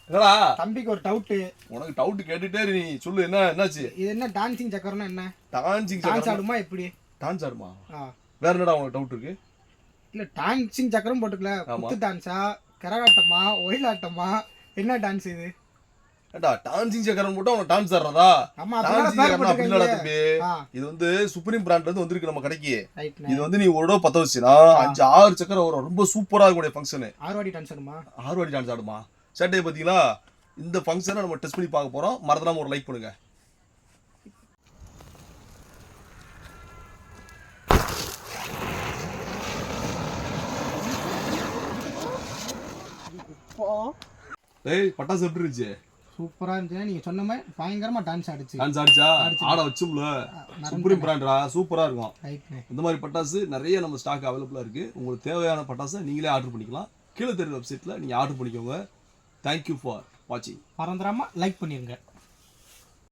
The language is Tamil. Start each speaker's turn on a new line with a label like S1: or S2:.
S1: என்னடா
S2: தம்பிக்கு ஒரு டவுட்டு.
S1: உனக்கு டவுட் கேட்டுட்டே நீ சொல்லு. என்னாச்சு?
S2: இது என்ன டான்சிங் சக்கரம்னா என்ன?
S1: டான்சிங்
S2: டான்ஸ் ஆடுமா எப்படி?
S1: டான்ஸ் ஆடுமா? வேற என்னடா உனக்கு டவுட் இருக்கு?
S2: இல்ல டான்சிங் சக்கரம் போட்டுக்கல, குத்து டான்ஸா, கரகாட்டமா, ஒயிலாட்டமா, என்ன டான்ஸ் இது?
S1: ஏண்டா டான்சிங் சக்கரம் போட்டு அவன் டான்ஸ் ஆடுறதா?
S2: ஆமா,
S1: டான்சிங் சக்கரம் அப்படி இல்லடா
S2: தம்பி.
S1: இது வந்து சுப்ரீம் பிராண்ட்ல இருந்து வந்திருக்கு நம்ம கடைக்கு.
S2: ரைட்.
S1: இது வந்து நீ ஒரு தடவை பத்த வச்சுனா 5-6 சக்கரம் வரும். ரொம்ப சூப்பரா இருக்கும் ஃபங்க்ஷன்.
S2: ஆர்வாடி டான்ஸ் ஆடுமா?
S1: ஆர்வாடி டான்ஸ் ஆடுமா? சேட்டை பாத்தீங்களா? இந்த ஃபங்க்ஷனை நம்ம டெஸ்ட் பண்ணி பார்க்க போறோம். மறந்துடாம ஒரு லைக் பண்ணுங்க. டேய் பட்டாசு எப்படி இருந்துச்சு?
S2: சூப்பரா இருந்துச்சு. நீங்க சொன்ன மாதிரி பயங்கரமா டான்ஸ் ஆடுச்சு.
S1: டான்ஸ் ஆடிச்சா? ஆட வச்சும்ல. சுப்ரீம் பிராண்டா சூப்பரா இருக்கும். இந்த மாதிரி பட்டாசு நிறைய நம்ம ஸ்டாக் அவைலபிளா இருக்கு. உங்களுக்கு தேவையான பட்டாசை நீங்களே ஆர்டர் பண்ணிக்கலாம். கீழே தெரியுற வெப்சைட்ல நீங்க ஆர்டர் பண்ணிக்கோங்க. தேங்க்யூ ஃபார் வாட்சிங்.
S2: மறந்துடாம லைக் பண்ணிருங்க.